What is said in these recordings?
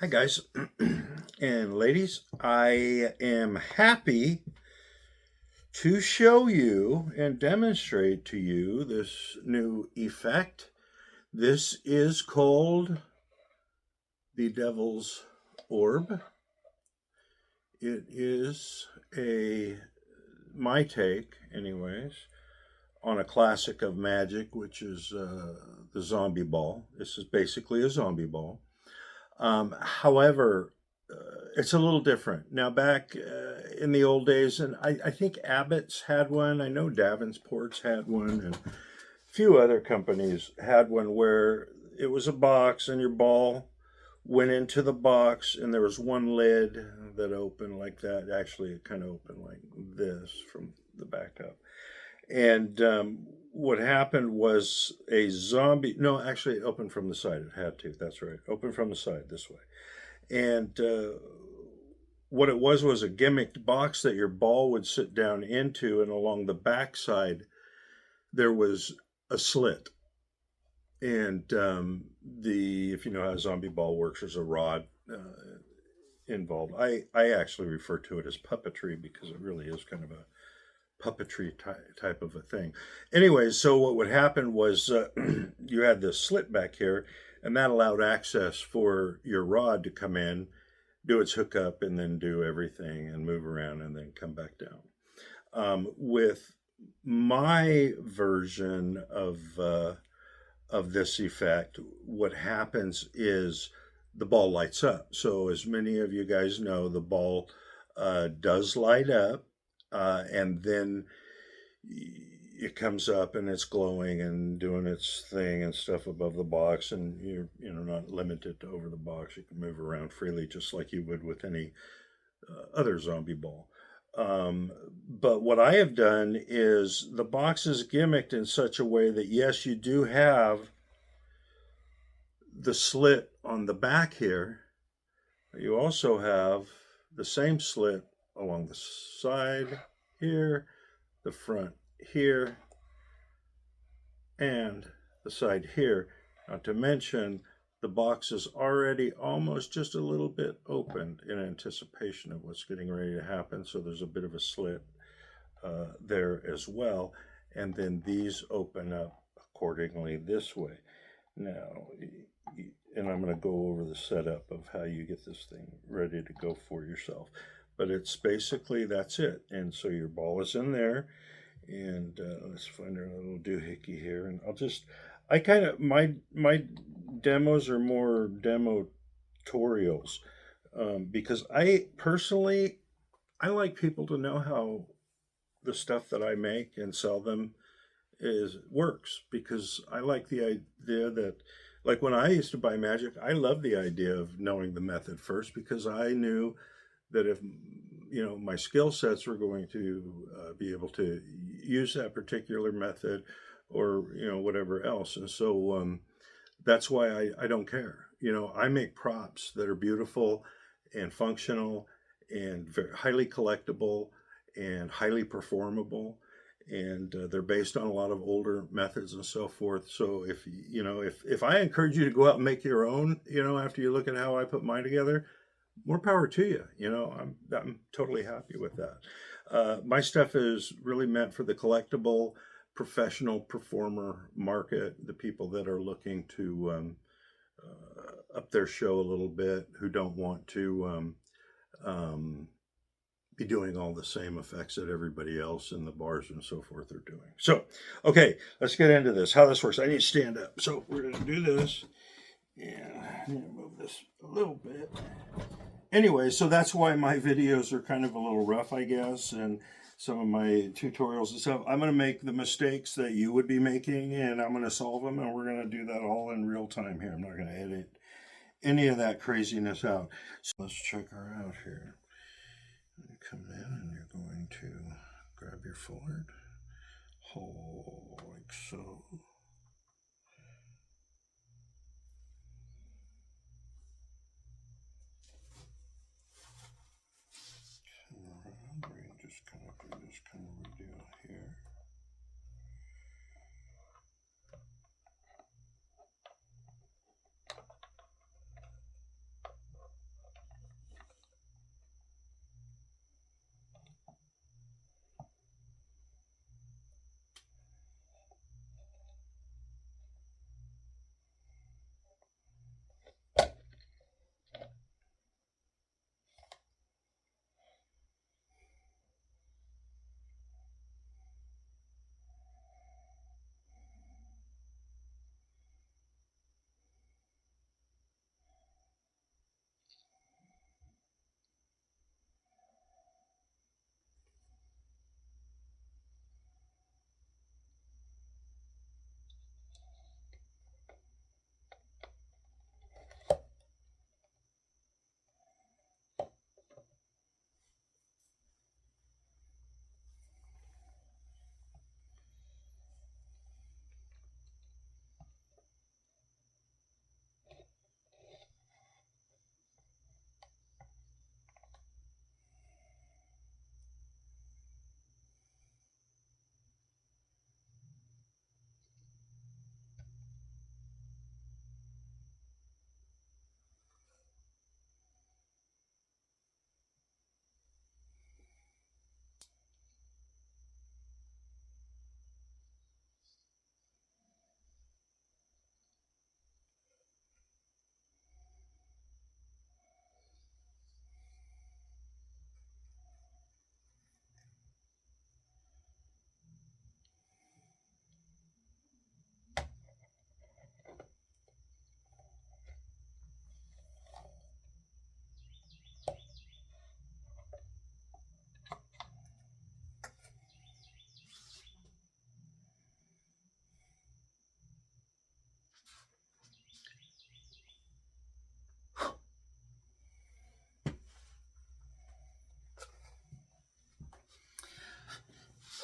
Hi, guys and ladies. I am happy to show you and demonstrate to you this new effect. This is called the Devil's Orb. It is my take, anyways, on a classic of magic, which is the zombie ball. This is basically a zombie ball. However, it's a little different. Now, back in the old days, and I think Abbott's had one, I know Davenport's had one, and a few other companies had one where it was a box and your ball went into the box and there was one lid that opened like that. Actually, it kind of opened like this from the back up. And what happened was a zombie. No, actually, it opened from the side. It had to. That's right. Open from the side this way. And what it was a gimmicked box that your ball would sit down into, and along the back side there was a slit. And the if you know how a zombie ball works, there's a rod involved. I actually refer to it as puppetry because it really is kind of a puppetry type of a thing. Anyway, so what would happen was you had this slit back here, and that allowed access for your rod to come in, do its hookup, and then do everything and move around and then come back down. With my version of this effect, what happens is the ball lights up. So, as many of you guys know, the ball does light up, and then it comes up and it's glowing and doing its thing and stuff above the box, and you're not limited to over the box. You can move around freely just like you would with any other zombie ball. But what I have done is the box is gimmicked in such a way that yes, you do have the slit on the back here. You also have the same slit along the side here, the front here, and the side here. Not to mention, the box is already almost just a little bit opened in anticipation of what's getting ready to happen. So there's a bit of a slit there as well. And then these open up accordingly this way. Now, and I'm going to go over the setup of how you get this thing ready to go for yourself. But it's basically, that's it. And so your ball is in there. And let's find our little doohickey here. And I kind of, my demos are more demotorials, because I personally, I like people to know how the stuff that I make and sell them works, because I like the idea that, like when I used to buy magic, I loved the idea of knowing the method first, because I knew that if my skill sets were going to be able to use that particular method, or whatever else. And so that's why I don't care. I make props that are beautiful and functional and very highly collectible and highly performable, and they're based on a lot of older methods and so forth. So if I encourage you to go out and make your own, after you look at how I put mine together, more power to you. I'm totally happy with that. My stuff is really meant for the collectible, professional performer market, the people that are looking to up their show a little bit, who don't want to be doing all the same effects that everybody else in the bars and so forth are doing. So, okay, let's get into this. How this works. I need to stand up. So we're going to do this. And I need to move this a little bit. Anyway, so that's why my videos are kind of a little rough, I guess, and some of my tutorials and stuff. I'm going to make the mistakes that you would be making, and I'm going to solve them, and we're going to do that all in real time here. I'm not going to edit any of that craziness out. So let's check her out here. You come in, and you're going to grab your fold, hold like so. Just kind of do this kind of a deal here.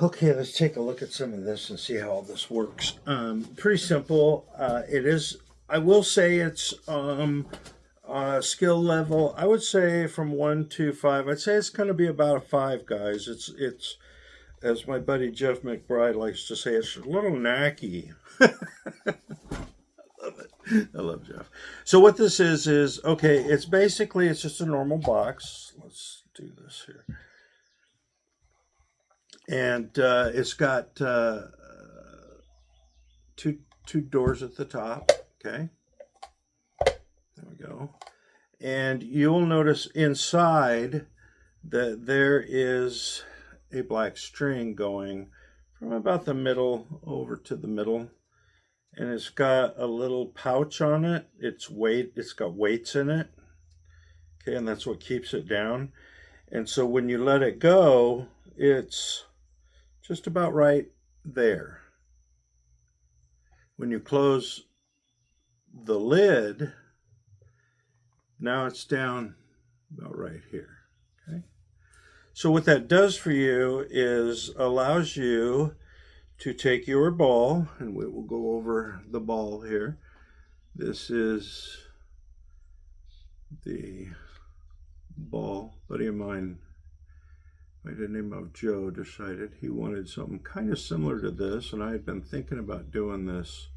Okay, let's take a look at some of this and see how all this works. Pretty simple. It is. I will say it's skill level. I would say from 1 to 5. I'd say it's going to be about a 5, guys. It's as my buddy Jeff McBride likes to say, it's a little knacky. Love it. I love Jeff. So what this is okay. It's basically it's just a normal box. Let's do this here, and it's got two doors at the top. Okay, there we go. And you'll notice inside that there is a black string going from about the middle over to the middle, and it's got a little pouch on it. It's got weights in it. Okay, and that's what keeps it down. And so when you let it go, it's just about right there. When you close the lid, now it's down about right here. Okay. So what that does for you is allows you to take your ball, and we will go over the ball here. This is the ball. A buddy of mine by the name of Joe decided he wanted something kind of similar to this, and I had been thinking about doing this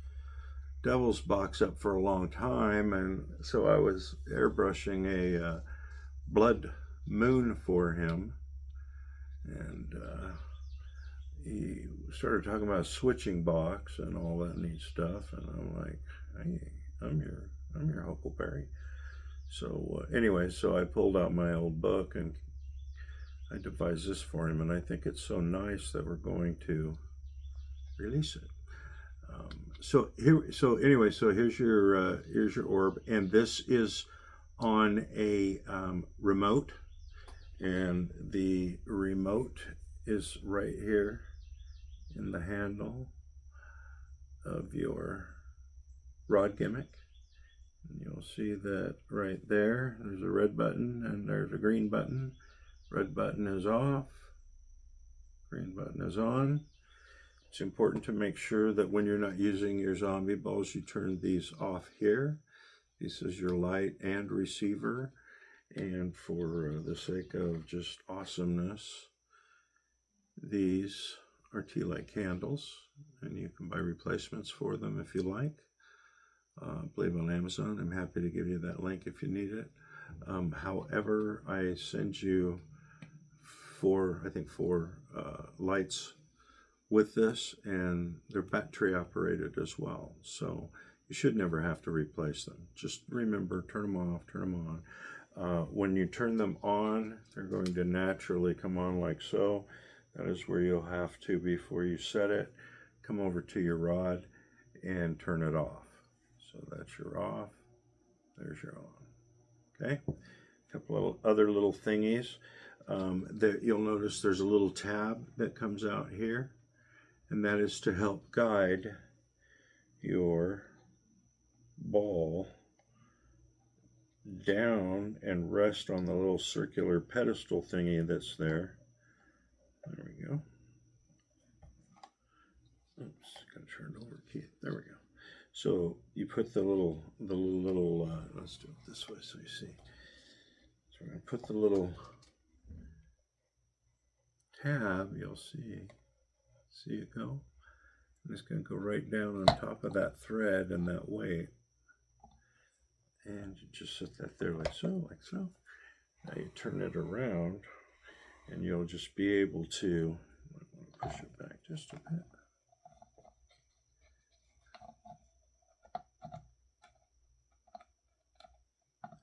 Devil's box up for a long time, and so I was airbrushing a blood moon for him, and he started talking about switching box and all that neat stuff, and I'm like, hey, I'm your Huckleberry. So anyway, so I pulled out my old book and I devised this for him, and I think it's so nice that we're going to release it. So here's your orb, and this is on a remote, and the remote is right here in the handle of your rod gimmick. And you'll see that right there. There's a red button and there's a green button. Red button is off. Green button is on. It's important to make sure that when you're not using your zombie balls, you turn these off here. This is your light and receiver. And for the sake of just awesomeness, these are tea light candles, and you can buy replacements for them if you like. I believe on Amazon. I'm happy to give you that link if you need it. However, I send you four lights with this, and they're battery operated as well, so you should never have to replace them. Just remember, turn them off, turn them on. When you turn them on, they're going to naturally come on like so. That is where you'll have to, before you set it, come over to your rod and turn it off. So that's your off, there's your on. Okay, a couple of other little thingies. You'll notice there's a little tab that comes out here, and that is to help guide your ball down and rest on the little circular pedestal thingy that's there. There we go. Oops, gotta turn it over, Keith. There we go. So you put the little, let's do it this way so you see. So we're gonna put the little tab, you'll see it go. And it's going to go right down on top of that thread and that weight. And you just set that there like so, like so. Now you turn it around and you'll just be able to push it back just a bit.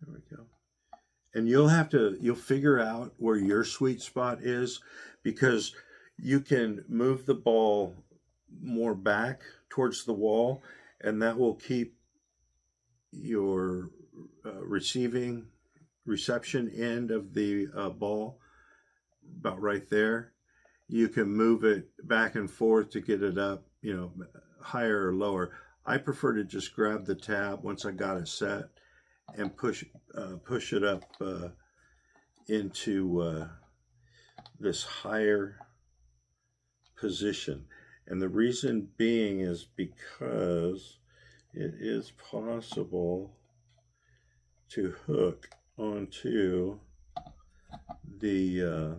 There we go. And you'll figure out where your sweet spot is, because you can move the ball more back towards the wall, and that will keep your reception end of the ball about right there. You can move it back and forth to get it up, higher or lower. I prefer to just grab the tab once I got it set and push it up into this higher position. And the reason being is because it is possible to hook onto the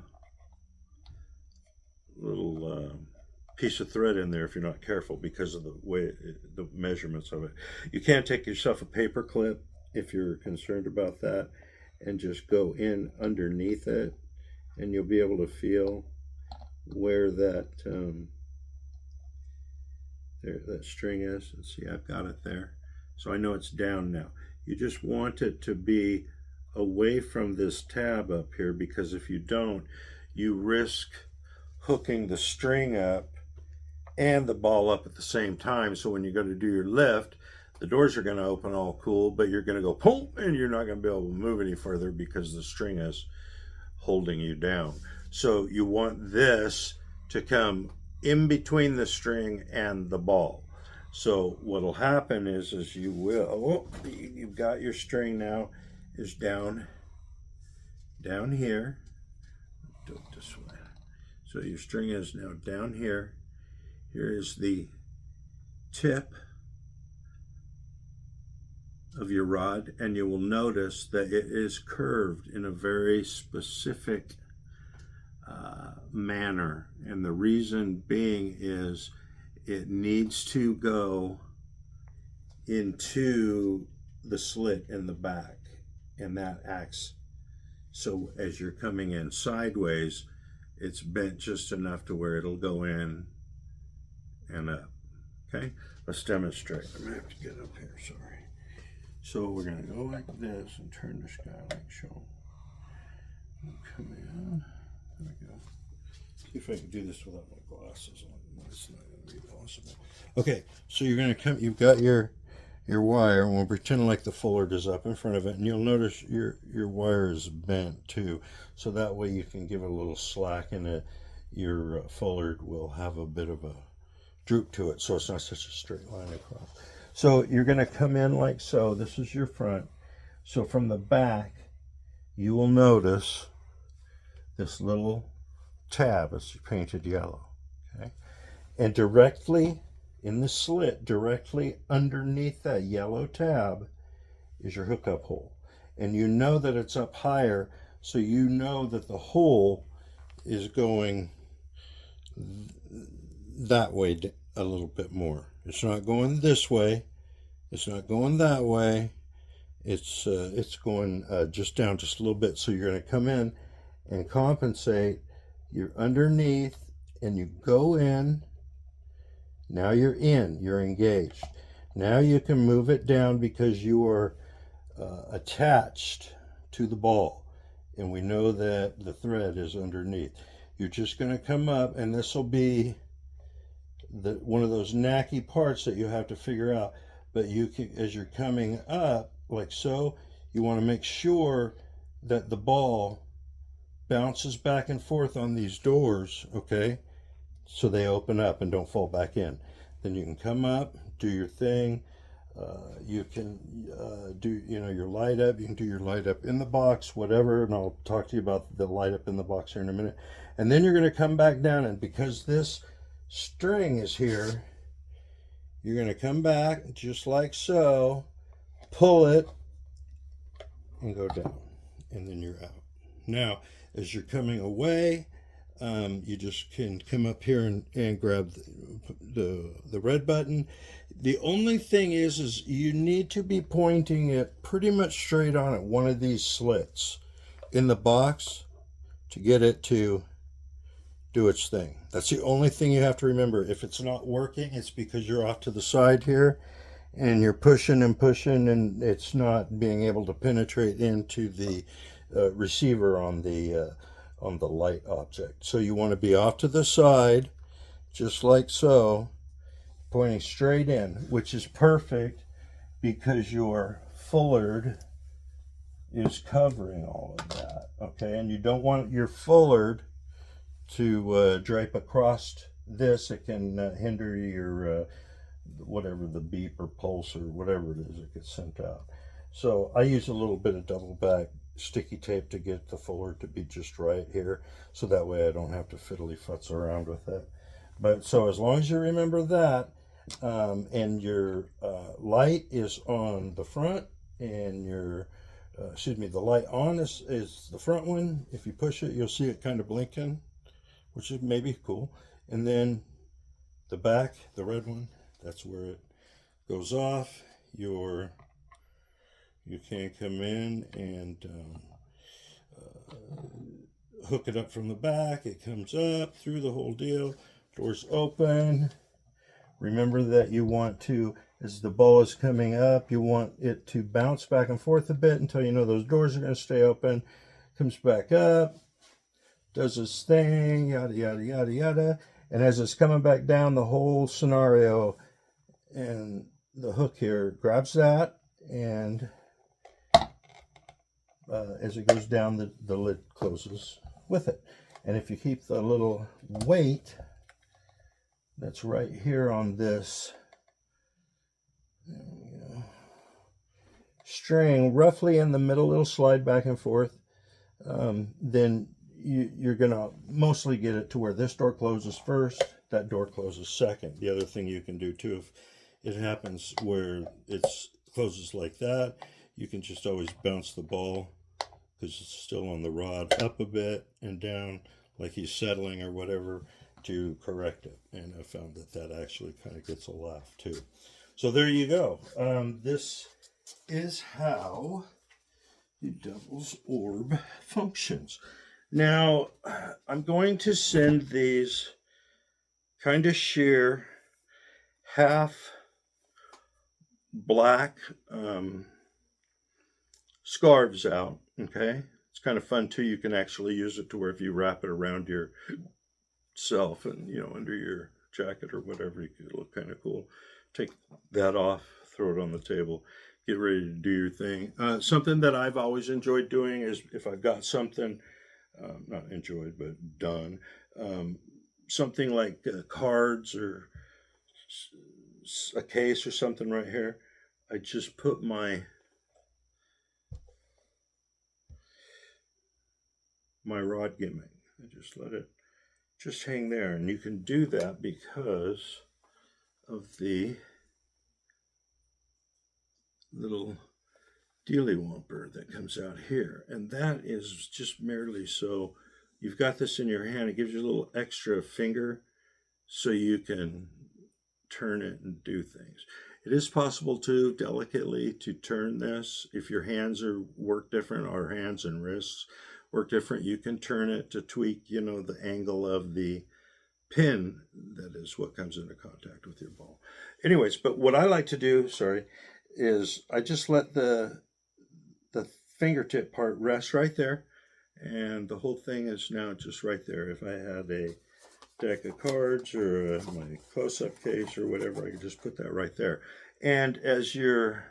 little piece of thread in there if you're not careful, because of the way the measurements of it. You can't take yourself a paper clip if you're concerned about that and just go in underneath it, and you'll be able to feel where that there, that string is. And see, I've got it there, so I know it's down now. You just want it to be away from this tab up here, because if you don't, you risk hooking the string up and the ball up at the same time. So when you're going to do your lift, the doors are going to open all cool, but you're going to go boom, and you're not going to be able to move any further because the string is holding you down. So you want this to come in between the string and the ball. So what'll happen is you will, you've got your string now is down here. Do it this way. So your string is now down here. Here is the tip of your rod, and you will notice that it is curved in a very specific manner. And the reason being is it needs to go into the slit in the back, and that acts so as you're coming in sideways, it's bent just enough to where it'll go in and up. Okay, let's demonstrate. I'm gonna have to get up here, sorry. So we're gonna go like this and turn this guy like so. Come in, there we go. See if I can do this without my glasses on. It's not gonna be possible. Okay, so you're gonna come, you've got your wire, and we'll pretend like the fullard is up in front of it, and you'll notice your wire is bent too, so that way you can give it a little slack, and your fullard will have a bit of a droop to it, so it's not such a straight line across. So you're going to come in like so. This is your front. So from the back, you will notice this little tab is painted yellow. Okay, and directly in the slit, directly underneath that yellow tab, is your hookup hole. And you know that it's up higher, so you know that the hole is going that way a little bit more. It's not going this way. It's not going that way. It's going just down just a little bit. So you're going to come in and compensate. You're underneath, and you go in. Now you're in, you're engaged. Now you can move it down because you are attached to the ball. And we know that the thread is underneath. You're just going to come up, and this will be one of those knacky parts that you have to figure out. But you can, as you're coming up, like so, you want to make sure that the ball bounces back and forth on these doors, okay? So they open up and don't fall back in. Then you can come up, do your thing. You can do, your light up. You can do your light up in the box, whatever, and I'll talk to you about the light up in the box here in a minute. And then you're going to come back down, and because this string is here, you're going to come back just like so, pull it, and go down, and then you're out. Now, as you're coming away, you just can come up here and grab the red button. The only thing is you need to be pointing it pretty much straight on at one of these slits in the box to get it to do its thing. That's the only thing you have to remember. If it's not working, it's because you're off to the side here and you're pushing and pushing, and it's not being able to penetrate into the receiver on the light object. So you want to be off to the side, just like so, pointing straight in, which is perfect because your fullard is covering all of that, okay? And you don't want your fullard to drape across this. It can hinder your whatever, the beep or pulse or whatever it is that gets sent out. So I use a little bit of double back sticky tape to get the fullard to be just right here, so that way I don't have to fiddly futz around with it. But so as long as you remember that, and your light is on the front, and your excuse me, the light on is the front one. If you push it, you'll see it kind of blinking, which is maybe cool. And then the back, the red one, that's where it goes off. You can come in and hook it up from the back. It comes up through the whole deal. Doors open. Remember that you want to, as the ball is coming up, you want it to bounce back and forth a bit until you know those doors are going to stay open. Comes back up, does its thing, yada, yada, yada, yada. And as it's coming back down, the whole scenario and the hook here grabs that, and as it goes down, the lid closes with it. And if you keep the little weight that's right here on this string roughly in the middle, it'll slide back and forth, then you're going to mostly get it to where this door closes first, that door closes second. The other thing you can do too, if it happens where it closes like that, you can just always bounce the ball, because it's still on the rod, up a bit and down like he's settling or whatever, to correct it. And I found that actually kind of gets a laugh too. So there you go. This is how the Devil's Orb functions. Now, I'm going to send these kind of sheer, half black scarves out, okay? It's kind of fun too. You can actually use it to where if you wrap it around yourself and, under your jacket or whatever, you could look kind of cool. Take that off, throw it on the table, get ready to do your thing. Something that I've always enjoyed doing is if I've got something, not enjoyed, but done, something like cards or a case or something right here, I just put my rod gimmick. I just let it just hang there. And you can do that because of the little dealy whomper that comes out here. And that is just merely so you've got this in your hand. It gives you a little extra finger so you can turn it and do things. It is possible to delicately to turn this. If your hands work different, our hands and wrists work different, you can turn it to tweak, the angle of the pin that is what comes into contact with your ball. Anyways, but what I like to do, is I just let the fingertip part rest right there, and the whole thing is now just right there. If I had a deck of cards or my close-up case or whatever, I could just put that right there. And as you're,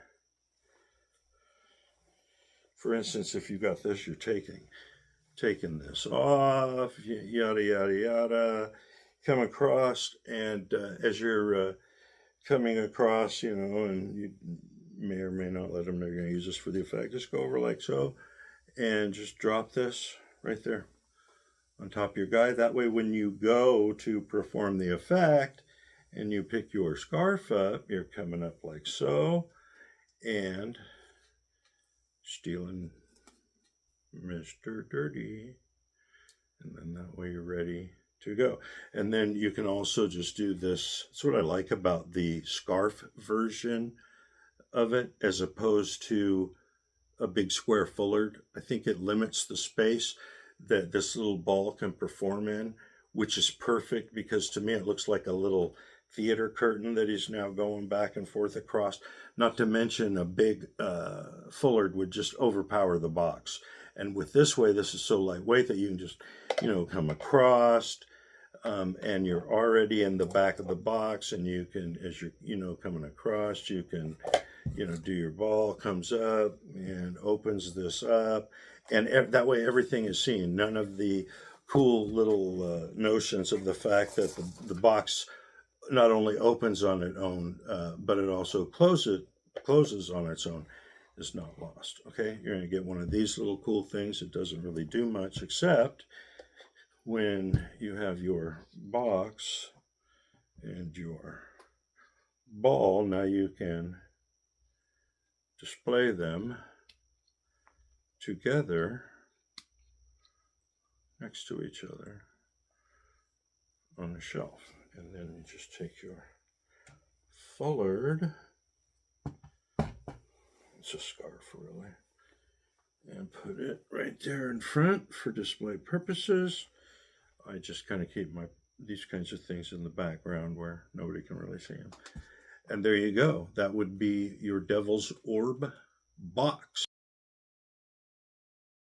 for instance, if you got this, you're taking this off, yada, yada, yada, come across, and as you're coming across, and you may or may not let them know you're going to use this for the effect, just go over like so, and just drop this right there on top of your guy. That way when you go to perform the effect and you pick your scarf up, you're coming up like so, and stealing Mr. Dirty, and then that way you're ready to go. And then you can also just do this. That's what I like about the scarf version of it as opposed to a big square fullard. I think it limits the space that this little ball can perform in, which is perfect because to me it looks like a little theater curtain that he's now going back and forth across. Not to mention a big fullard would just overpower the box. And with this way, this is so lightweight that you can just, come across, and you're already in the back of the box, and you can, as you're, coming across, you can, do your ball, comes up and opens this up. And that way everything is seen. None of the cool little notions of the fact that the box not only opens on its own, but it also closes on its own, is not lost. Okay, you're going to get one of these little cool things. It doesn't really do much except when you have your box And your ball, now you can display them together next to each other on the shelf. And then you just take your foulard, it's a scarf really, and put it right there in front for display purposes. I just kind of keep these kinds of things in the background where nobody can really see them. And there you go. That would be your Devil's Orb box.